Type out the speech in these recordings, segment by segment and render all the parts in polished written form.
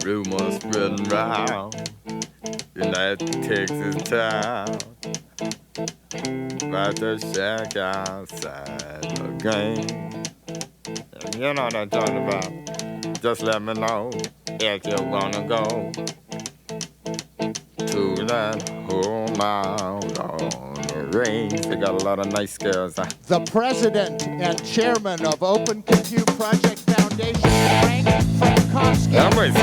Rumors spreading round in that Texas town about the shack outside the game. You know what I'm talking about. Just let me know if you wanna go to that home out on the range. They got a lot of nice girls. The president and chairman of Open Compute Project Foundation, Frankovsky. I'm racing.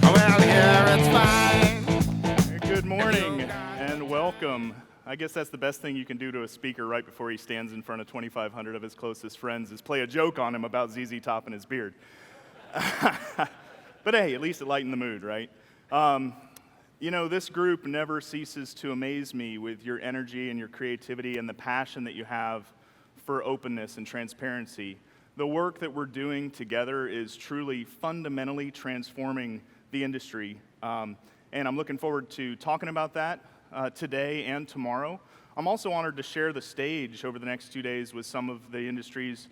Well, yeah, it's fine. Good morning and welcome. I guess that's the best thing you can do to a speaker right before he stands in front of 2,500 of his closest friends is play a joke on him about ZZ Top and his beard. But hey, at least it lightened the mood, right? You know, this group never ceases to amaze me with your energy and your creativity and the passion that you have for openness and transparency. The work that we're doing together is truly fundamentally transforming the industry. And I'm looking forward to talking about that today and tomorrow. I'm also honored to share the stage over the next 2 days with some of the industry's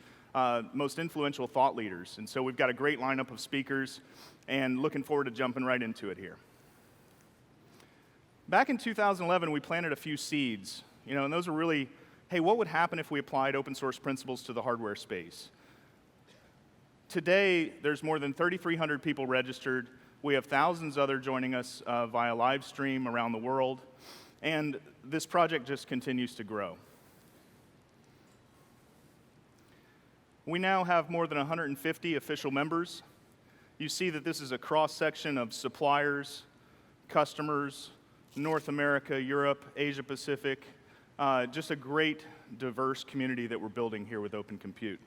most influential thought leaders. And so we've got a great lineup of speakers and looking forward to jumping right into it here. Back in 2011, we planted a few seeds, and those were really, hey, what would happen if we applied open source principles to the hardware space? Today, there's more than 3,300 people registered. We have thousands other joining us via live stream around the world, and this project just continues to grow. We now have more than 150 official members. You see that this is a cross-section of suppliers, customers, North America, Europe, Asia Pacific, just a great, diverse community that we're building here with Open Compute.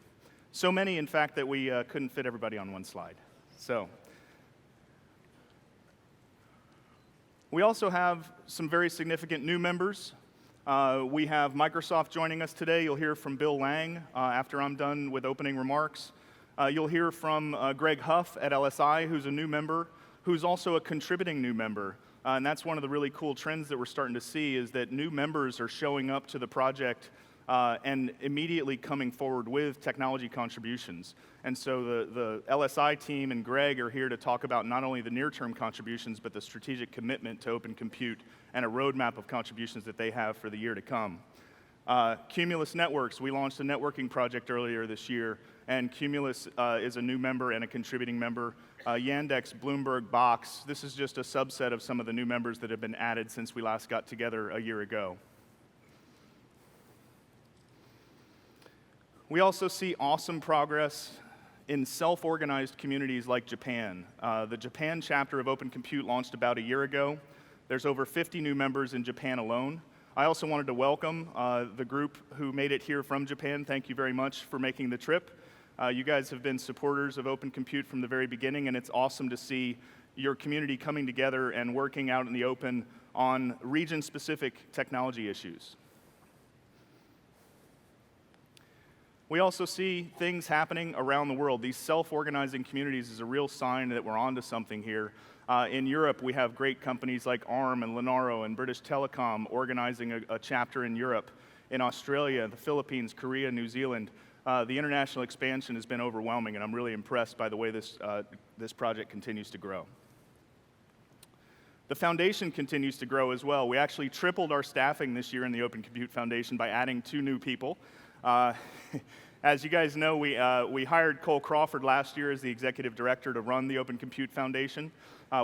So many, in fact, that we couldn't fit everybody on one slide. So, we also have some very significant new members. We have Microsoft joining us today. You'll hear from Bill Lang after I'm done with opening remarks. You'll hear from Greg Huff at LSI, who's a new member, who's also a contributing new member. And that's one of the really cool trends that we're starting to see is that new members are showing up to the project and immediately coming forward with technology contributions. And so the LSI team and Greg are here to talk about not only the near-term contributions, but the strategic commitment to Open Compute and a roadmap of contributions that they have for the year to come. Cumulus Networks, we launched a networking project earlier this year, and Cumulus is a new member and a contributing member. Yandex, Bloomberg, Box, this is just a subset of some of the new members that have been added since we last got together a year ago. We also see awesome progress in self-organized communities like Japan. The Japan chapter of Open Compute launched about a year ago. There's over 50 new members in Japan alone. I also wanted to welcome the group who made it here from Japan. Thank you very much for making the trip. You guys have been supporters of Open Compute from the very beginning, and it's awesome to see your community coming together and working out in the open on region-specific technology issues. We also see things happening around the world. These self-organizing communities is a real sign that we're onto something here. In Europe, we have great companies like Arm and Lenaro and British Telecom organizing a chapter in Europe. In Australia, the Philippines, Korea, New Zealand, the international expansion has been overwhelming, and I'm really impressed by the way this project continues to grow. The foundation continues to grow as well. We actually tripled our staffing this year in the Open Compute Foundation by adding 2 new people. As you guys know, we hired Cole Crawford last year as the executive director to run the Open Compute Foundation.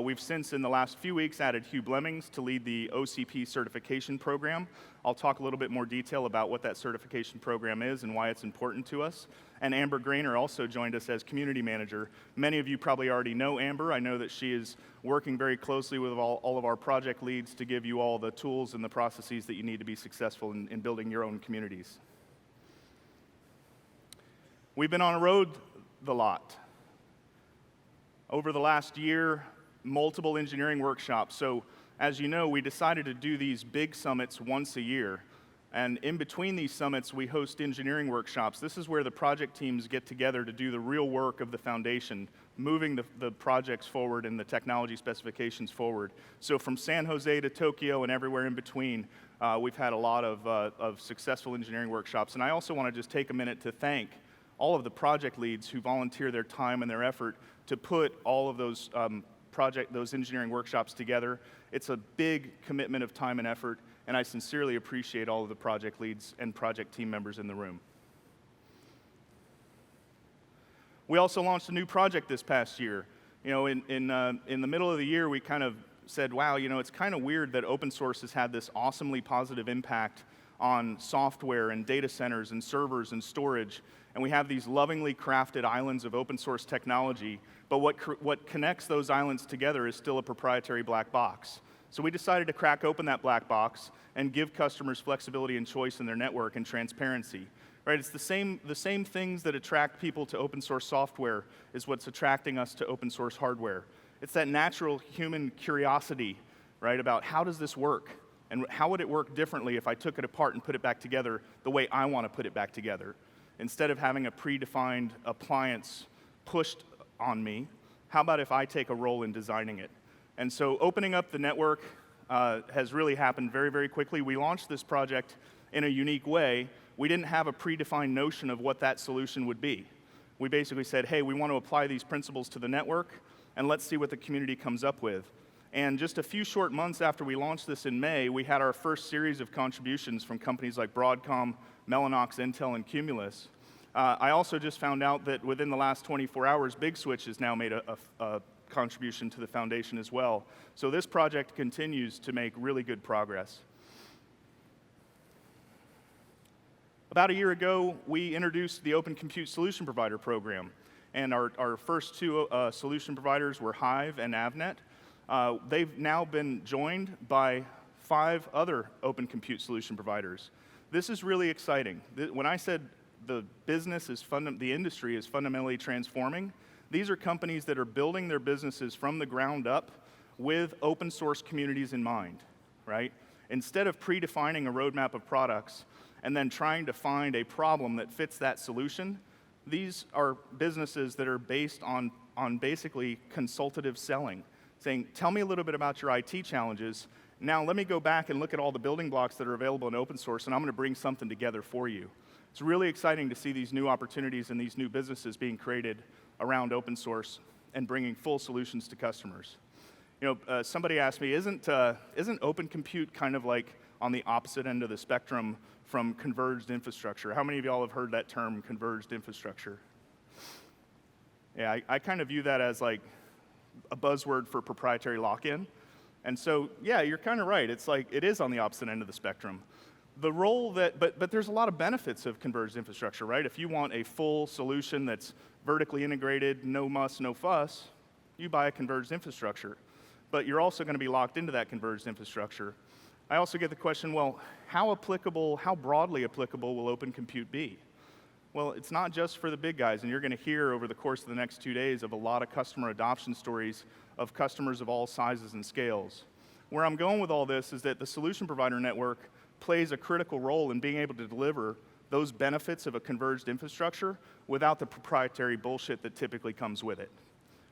We've since, in the last few weeks, added Hugh Blemmings to lead the OCP certification program. I'll talk a little bit more detail about what that certification program is and why it's important to us. And Amber Grainer also joined us as community manager. Many of you probably already know Amber. I know that she is working very closely with all of our project leads to give you all the tools and the processes that you need to be successful in building your own communities. We've been on a road a lot. Over the last year, multiple engineering workshops. So as you know, we decided to do these big summits once a year. And in between these summits, we host engineering workshops. This is where the project teams get together to do the real work of the foundation, moving the projects forward and the technology specifications forward. So from San Jose to Tokyo and everywhere in between, we've had a lot of successful engineering workshops. And I also want to just take a minute to thank all of the project leads who volunteer their time and their effort to put all of those those engineering workshops together. It's a big commitment of time and effort, and I sincerely appreciate all of the project leads and project team members in the room. We also launched a new project this past year. You know, in the middle of the year, we kind of said, wow, you know, it's kind of weird that open source has had this awesomely positive impact on software and data centers and servers and storage, and we have these lovingly crafted islands of open source technology, but what connects those islands together is still a proprietary black box. So we decided to crack open that black box and give customers flexibility and choice in their network and transparency. Right? It's the same things that attract people to open source software is what's attracting us to open source hardware. It's that natural human curiosity, right, about how does this work? And how would it work differently if I took it apart and put it back together the way I want to put it back together? Instead of having a predefined appliance pushed on me, how about if I take a role in designing it? And so opening up the network has really happened very, very quickly. We launched this project in a unique way. We didn't have a predefined notion of what that solution would be. We basically said, hey, we want to apply these principles to the network, and let's see what the community comes up with. And just a few short months after we launched this in May, we had our first series of contributions from companies like Broadcom, Mellanox, Intel, and Cumulus. I also just found out that within the last 24 hours, Big Switch has now made a contribution to the foundation as well. So this project continues to make really good progress. About a year ago, we introduced the Open Compute Solution Provider program. And our first two solution providers were Hive and Avnet. They've now been joined by 5 other open compute solution providers. This is really exciting. When I said the industry is fundamentally transforming, these are companies that are building their businesses from the ground up with open source communities in mind, right? Instead of predefining a roadmap of products and then trying to find a problem that fits that solution, these are businesses that are based on basically consultative selling, saying, tell me a little bit about your IT challenges. Now let me go back and look at all the building blocks that are available in open source, and I'm going to bring something together for you. It's really exciting to see these new opportunities and these new businesses being created around open source and bringing full solutions to customers. You know, somebody asked me, isn't open compute kind of like on the opposite end of the spectrum from converged infrastructure? How many of y'all have heard that term, converged infrastructure? Yeah, I kind of view that as like a buzzword for proprietary lock-in. And so, yeah, you're kind of right. It's like, it is on the opposite end of the spectrum. The role that, but there's a lot of benefits of converged infrastructure, right? If you want a full solution that's vertically integrated, no muss, no fuss, you buy a converged infrastructure. But you're also going to be locked into that converged infrastructure. I also get the question, well, how broadly applicable will open compute be? Well, it's not just for the big guys, and you're going to hear over the course of the next 2 days of a lot of customer adoption stories of customers of all sizes and scales. Where I'm going with all this is that the solution provider network plays a critical role in being able to deliver those benefits of a converged infrastructure without the proprietary bullshit that typically comes with it,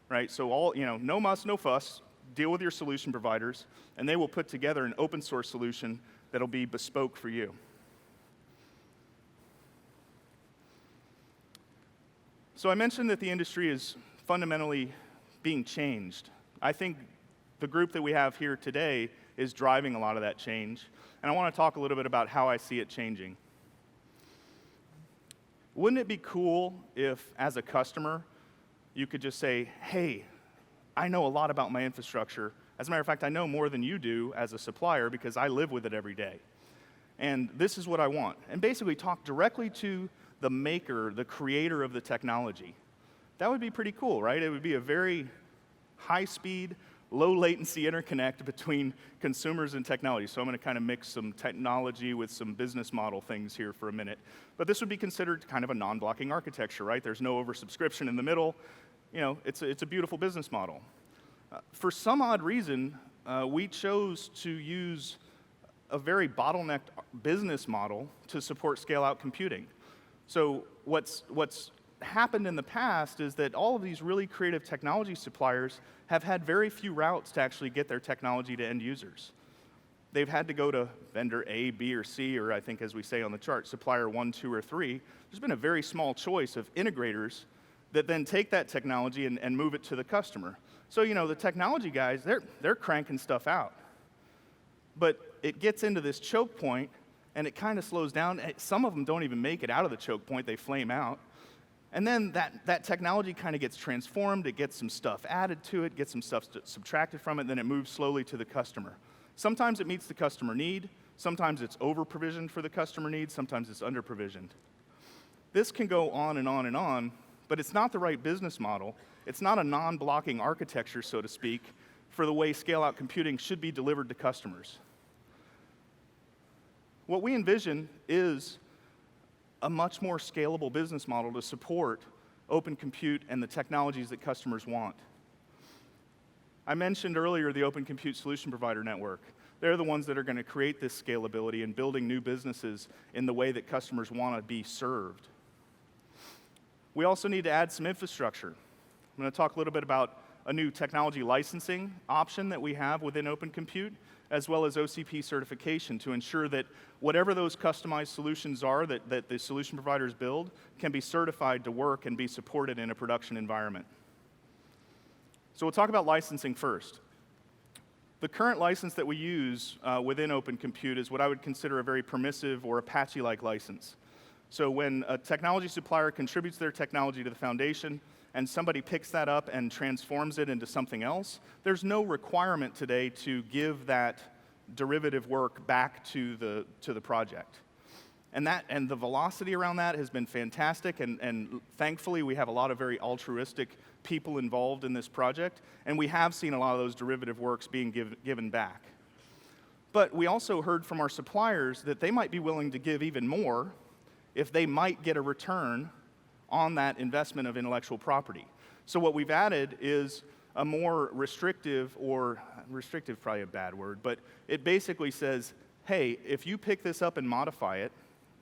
right? So no muss, no fuss, deal with your solution providers, and they will put together an open source solution that'll be bespoke for you. So I mentioned that the industry is fundamentally being changed. I think the group that we have here today is driving a lot of that change, and I want to talk a little bit about how I see it changing. Wouldn't it be cool if, as a customer, you could just say, hey, I know a lot about my infrastructure. As a matter of fact, I know more than you do as a supplier because I live with it every day. And this is what I want. And basically talk directly to the maker, the creator of the technology. That would be pretty cool, right? It would be a very high-speed, low-latency interconnect between consumers and technology. So I'm going to kind of mix some technology with some business model things here for a minute. But this would be considered kind of a non-blocking architecture, right? There's no oversubscription in the middle. You know, it's a beautiful business model. For some odd reason, we chose to use a very bottlenecked business model to support scale-out computing. So what's happened in the past is that all of these really creative technology suppliers have had very few routes to actually get their technology to end users. They've had to go to vendor A, B, or C, or I think as we say on the chart, supplier 1, 2, or 3. There's been a very small choice of integrators that then take that technology and move it to the customer. So, you know, the technology guys, they're cranking stuff out. But it gets into this choke point, and it kind of slows down. Some of them don't even make it out of the choke point. They flame out. And then that technology kind of gets transformed. It gets some stuff added to it, gets some stuff subtracted from it, and then it moves slowly to the customer. Sometimes it meets the customer need. Sometimes it's over-provisioned for the customer need. Sometimes it's under-provisioned. This can go on and on and on, but it's not the right business model. It's not a non-blocking architecture, so to speak, for the way scale-out computing should be delivered to customers. What we envision is a much more scalable business model to support open compute and the technologies that customers want. I mentioned earlier the Open Compute Solution Provider Network. They're the ones that are going to create this scalability and building new businesses in the way that customers want to be served. We also need to add some infrastructure. I'm going to talk a little bit about a new technology licensing option that we have within Open Compute, as well as OCP certification to ensure that whatever those customized solutions are that the solution providers build can be certified to work and be supported in a production environment. So we'll talk about licensing first. The current license that we use within Open Compute is what I would consider a very permissive or Apache-like license. So when a technology supplier contributes their technology to the foundation and somebody picks that up and transforms it into something else, there's no requirement today to give that derivative work back to the project. And the velocity around that has been fantastic, and thankfully we have a lot of very altruistic people involved in this project, and we have seen a lot of those derivative works being given back. But we also heard from our suppliers that they might be willing to give even more if they might get a return on that investment of intellectual property. So what we've added is a more restrictive probably a bad word, but it basically says, hey, if you pick this up and modify it,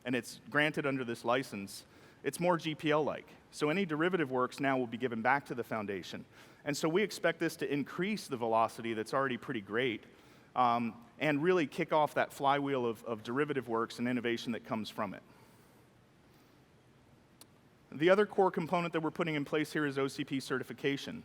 and it's granted under this license, it's more GPL-like. So any derivative works now will be given back to the foundation. And so we expect this to increase the velocity that's already pretty great, and really kick off that flywheel of derivative works and innovation that comes from it. The other core component that we're putting in place here is OCP certification.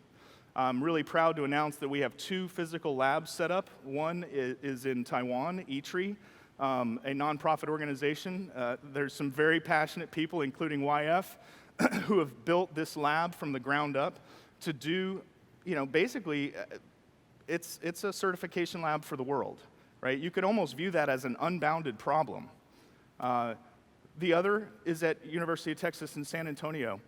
I'm really proud to announce that we have 2 physical labs set up. One is in Taiwan, eTree, a nonprofit organization. There's some very passionate people, including YF, who have built this lab from the ground up to do, basically, it's a certification lab for the world, right? You could almost view that as an unbounded problem. The other is at University of Texas in San Antonio,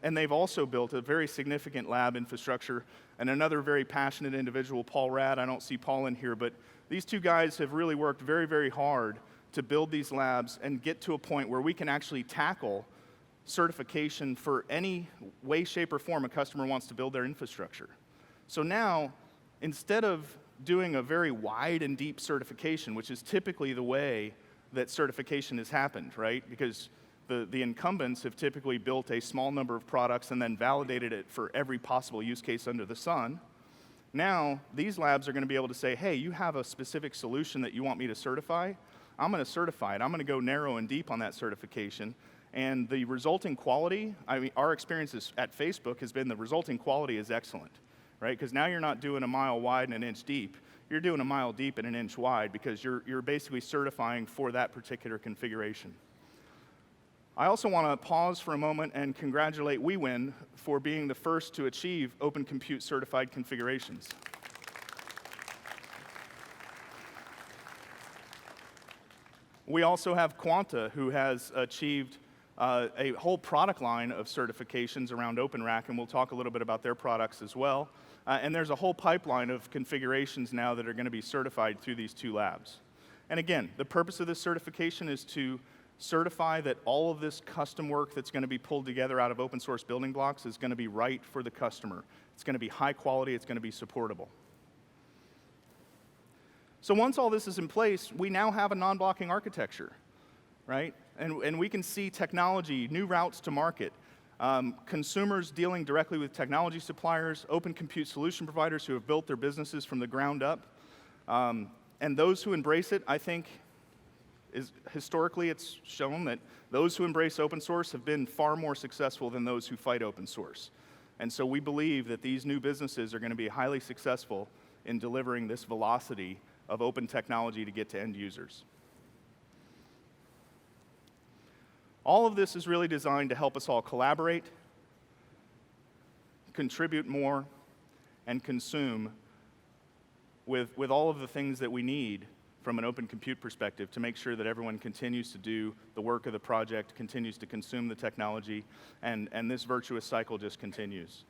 and they've also built a very significant lab infrastructure, and another very passionate individual, Paul Rad. I don't see Paul in here, but these 2 guys have really worked very, very hard to build these labs and get to a point where we can actually tackle certification for any way, shape, or form a customer wants to build their infrastructure. So now, instead of doing a very wide and deep certification, which is typically the way that certification has happened, right? Because the incumbents have typically built a small number of products and then validated it for every possible use case under the sun. Now, these labs are going to be able to say, hey, you have a specific solution that you want me to certify? I'm going to certify it. I'm going to go narrow and deep on that certification. And the resulting quality, our experience at Facebook has been the resulting quality is excellent, right? Because now you're not doing a mile wide and an inch deep. You're doing a mile deep and an inch wide because you're basically certifying for that particular configuration. I also want to pause for a moment and congratulate WeWin for being the first to achieve Open Compute certified configurations. We also have Quanta, who has achieved a whole product line of certifications around OpenRack, and we'll talk a little bit about their products as well. And there's a whole pipeline of configurations now that are going to be certified through these 2 labs. And again, the purpose of this certification is to certify that all of this custom work that's going to be pulled together out of open source building blocks is going to be right for the customer. It's going to be high quality, it's going to be supportable. So once all this is in place, we now have a non-blocking architecture, right? And we can see technology, new routes to market, consumers dealing directly with technology suppliers, open compute solution providers who have built their businesses from the ground up. And those who embrace it, I think, historically it's shown that those who embrace open source have been far more successful than those who fight open source. And so we believe that these new businesses are going to be highly successful in delivering this velocity of open technology to get to end users. All of this is really designed to help us all collaborate, contribute more, and consume with all of the things that we need from an open compute perspective to make sure that everyone continues to do the work of the project, continues to consume the technology, and this virtuous cycle just continues.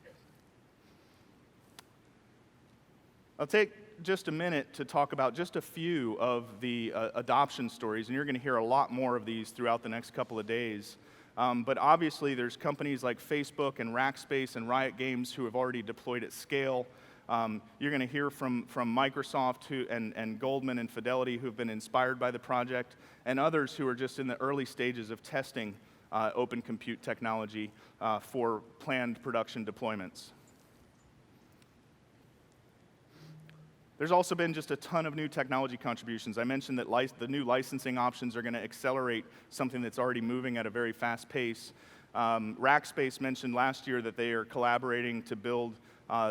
I'll take just a minute to talk about just a few of the adoption stories, and you're going to hear a lot more of these throughout the next couple of days. But obviously, there's companies like Facebook and Rackspace and Riot Games who have already deployed at scale. You're going to hear from Microsoft and Goldman and Fidelity who have been inspired by the project, and others who are just in the early stages of testing open compute technology for planned production deployments. There's also been just a ton of new technology contributions. I mentioned that the new licensing options are going to accelerate something that's already moving at a very fast pace. Rackspace mentioned last year that they are collaborating to build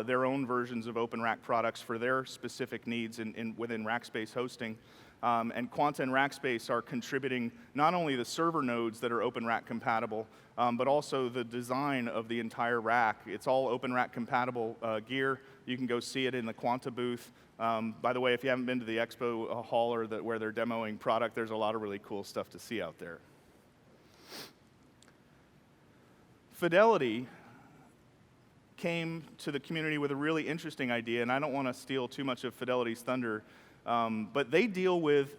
their own versions of OpenRack products for their specific needs within Rackspace hosting. And Quanta and Rackspace are contributing not only the server nodes that are OpenRack compatible, but also the design of the entire rack. It's all OpenRack compatible gear. You can go see it in the Quanta booth. By the way, if you haven't been to the expo hall or where they're demoing product, there's a lot of really cool stuff to see out there. Fidelity came to the community with a really interesting idea, and I don't want to steal too much of Fidelity's thunder, but they deal with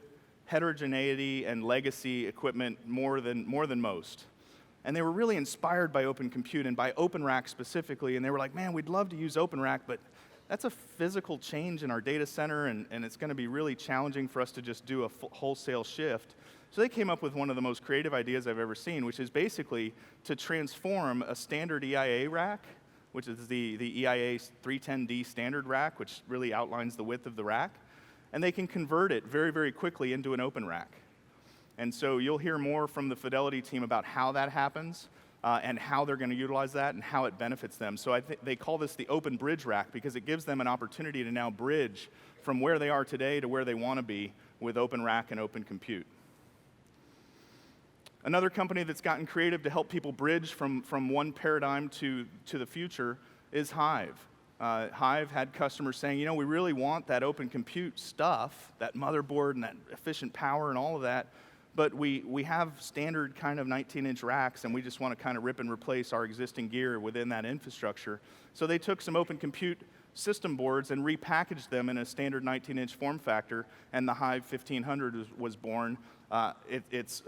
heterogeneity and legacy equipment more than most. And they were really inspired by open compute and by OpenRack specifically, and they were like, man, we'd love to use OpenRack, but that's a physical change in our data center, and it's going to be really challenging for us to just do a wholesale shift. So they came up with one of the most creative ideas I've ever seen, which is basically to transform a standard EIA rack, which is the EIA 310D standard rack, which really outlines the width of the rack, and they can convert it very, very quickly into an open rack. And so you'll hear more from the Fidelity team about how that happens, and how they're going to utilize that and how it benefits them. So they call this the open bridge rack because it gives them an opportunity to now bridge from where they are today to where they want to be with open rack and open compute. Another company that's gotten creative to help people bridge from one paradigm to the future is Hive. Hive had customers saying, we really want that open compute stuff, that motherboard and that efficient power and all of that, but we have standard kind of 19-inch racks, and we just want to kind of rip and replace our existing gear within that infrastructure. So they took some open compute system boards and repackaged them in a standard 19-inch form factor, and the Hive 1500 was born. It's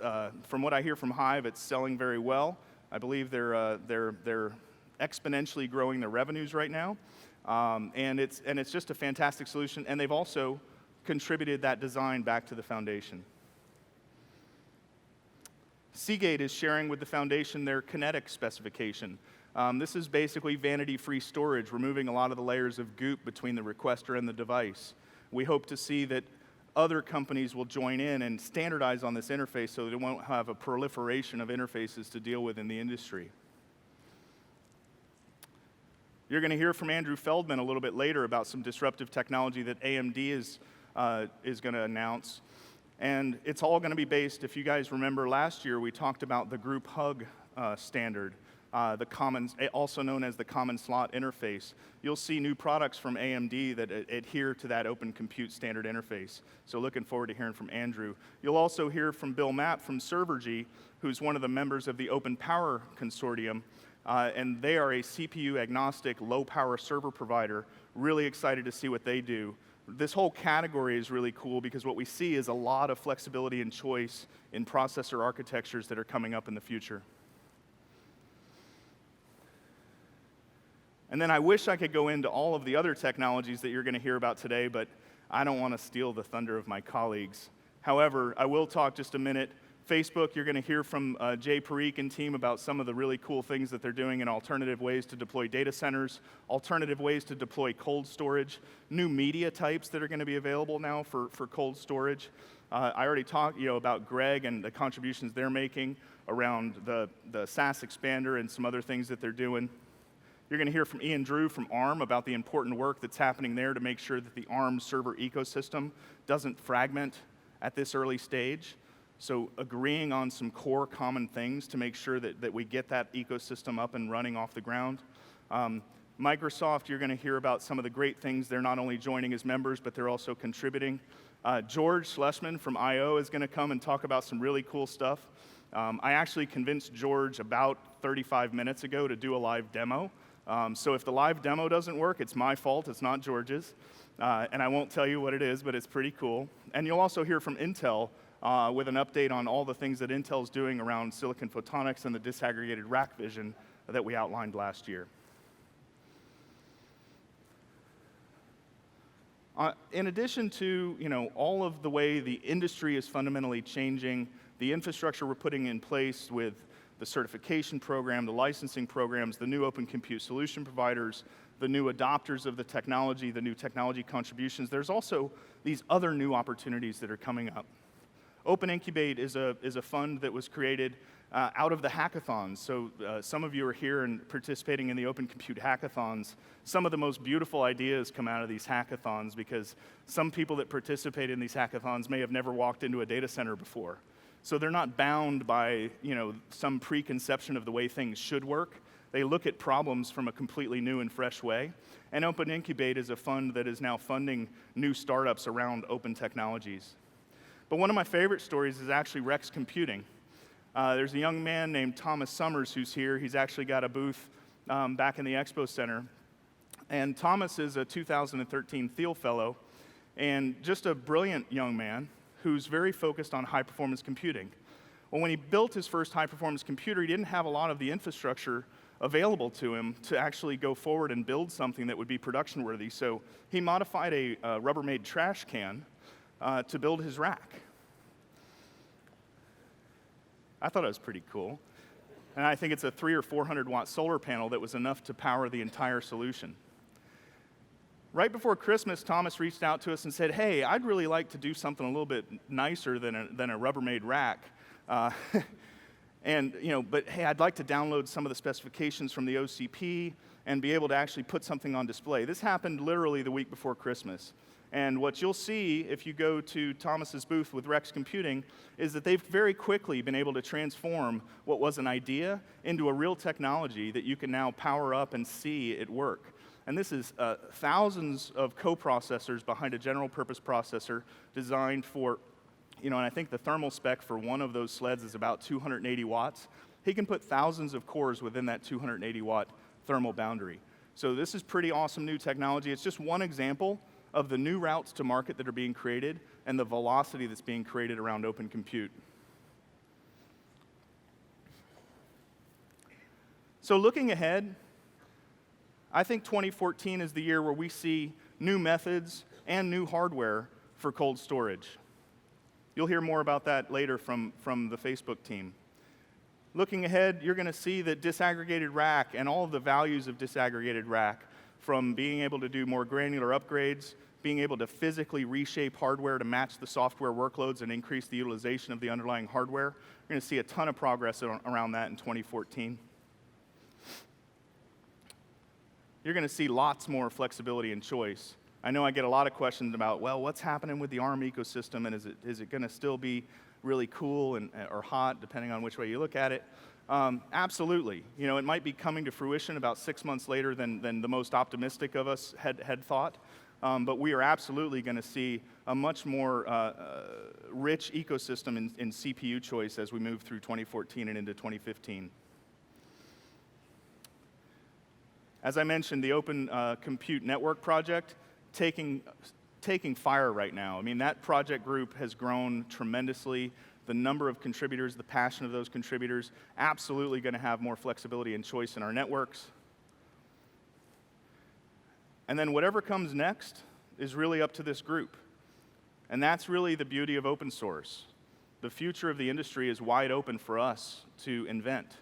from what I hear from Hive, it's selling very well. I believe they're exponentially growing their revenues right now, and it's just a fantastic solution. And they've also contributed that design back to the foundation. Seagate is sharing with the foundation their Kinetic specification. This is basically vanity-free storage, removing a lot of the layers of goop between the requester and the device. We hope to see that other companies will join in and standardize on this interface so that it won't have a proliferation of interfaces to deal with in the industry. You're going to hear from Andrew Feldman a little bit later about some disruptive technology that AMD is going to announce. And it's all going to be based, if you guys remember last year, we talked about the group hug standard, also known as the common slot interface. You'll see new products from AMD that adhere to that open compute standard interface. So looking forward to hearing from Andrew. You'll also hear from Bill Mapp from Servergy, who's one of the members of the Open Power Consortium. And they are a CPU agnostic, low power server provider. Really excited to see what they do. This whole category is really cool because what we see is a lot of flexibility and choice in processor architectures that are coming up in the future. And then I wish I could go into all of the other technologies that you're going to hear about today, but I don't want to steal the thunder of my colleagues. However, I will talk just a minute. Facebook, you're going to hear from Jay Parikh and team about some of the really cool things that they're doing in alternative ways to deploy data centers, alternative ways to deploy cold storage, new media types that are going to be available now for cold storage. I already talked about Greg and the contributions they're making around the SAS expander and some other things that they're doing. You're going to hear from Ian Drew from ARM about the important work that's happening there to make sure that the ARM server ecosystem doesn't fragment at this early stage. So agreeing on some core common things to make sure that we get that ecosystem up and running off the ground. Microsoft, you're going to hear about some of the great things. They're not only joining as members, but they're also contributing. George Schlesman from I/O is going to come and talk about some really cool stuff. I actually convinced George about 35 minutes ago to do a live demo. So if the live demo doesn't work, it's my fault, it's not George's. And I won't tell you what it is, but it's pretty cool. And you'll also hear from Intel with an update on all the things that Intel's doing around silicon photonics and the disaggregated rack vision that we outlined last year. In addition to all of the way the industry is fundamentally changing, the infrastructure we're putting in place with the certification program, the licensing programs, the new open compute solution providers, the new adopters of the technology, the new technology contributions, there's also these other new opportunities that are coming up. Open Incubate is a fund that was created out of the hackathons. So some of you are here and participating in the Open Compute hackathons. Some of the most beautiful ideas come out of these hackathons because some people that participate in these hackathons may have never walked into a data center before. So they're not bound by some preconception of the way things should work. They look at problems from a completely new and fresh way. And Open Incubate is a fund that is now funding new startups around open technologies. But one of my favorite stories is actually Rex Computing. There's a young man named Thomas Summers who's here. He's actually got a booth back in the Expo Center. And Thomas is a 2013 Thiel Fellow and just a brilliant young man who's very focused on high-performance computing. Well, when he built his first high-performance computer, he didn't have a lot of the infrastructure available to him to actually go forward and build something that would be production-worthy. So he modified a Rubbermaid trash can to build his rack. I thought it was pretty cool. And I think it's a 300 or 400 watt solar panel that was enough to power the entire solution. Right before Christmas, Thomas reached out to us and said, hey, I'd really like to do something a little bit nicer than a Rubbermaid rack. But hey, I'd like to download some of the specifications from the OCP and be able to actually put something on display. This happened literally the week before Christmas. And what you'll see if you go to Thomas's booth with Rex Computing is that they've very quickly been able to transform what was an idea into a real technology that you can now power up and see it work. And this is thousands of coprocessors behind a general purpose processor designed for, and I think the thermal spec for one of those sleds is about 280 watts. He can put thousands of cores within that 280 watt thermal boundary. So this is pretty awesome new technology. It's just one example of the new routes to market that are being created and the velocity that's being created around open compute. So looking ahead, I think 2014 is the year where we see new methods and new hardware for cold storage. You'll hear more about that later from the Facebook team. Looking ahead, you're going to see that disaggregated rack and all of the values of disaggregated rack, from being able to do more granular upgrades, being able to physically reshape hardware to match the software workloads and increase the utilization of the underlying hardware. You're going to see a ton of progress around that in 2014. You're going to see lots more flexibility and choice. I know I get a lot of questions about, well, what's happening with the ARM ecosystem, and is it going to still be really cool or hot, depending on which way you look at it? Absolutely. It might be coming to fruition about 6 months later than the most optimistic of us had thought, but we are absolutely going to see a much more rich ecosystem in CPU choice as we move through 2014 and into 2015. As I mentioned, the Open Compute Network project taking fire right now. I mean, that project group has grown tremendously. The number of contributors, the passion of those contributors, absolutely going to have more flexibility and choice in our networks. And then whatever comes next, is really up to this group. And that's really the beauty of open source. The future of the industry is wide open for us to invent,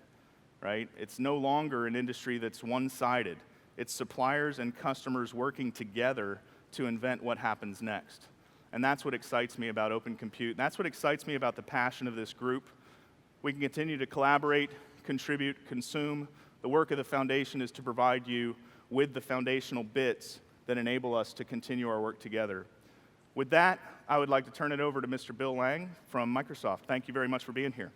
right? It's no longer an industry that's one-sided. It's suppliers and customers working together to invent what happens next. And that's what excites me about open compute. That's what excites me about the passion of this group. We can continue to collaborate, contribute, consume. The work of the foundation is to provide you with the foundational bits that enable us to continue our work together. With that, I would like to turn it over to Mr. Bill Lang from Microsoft. Thank you very much for being here.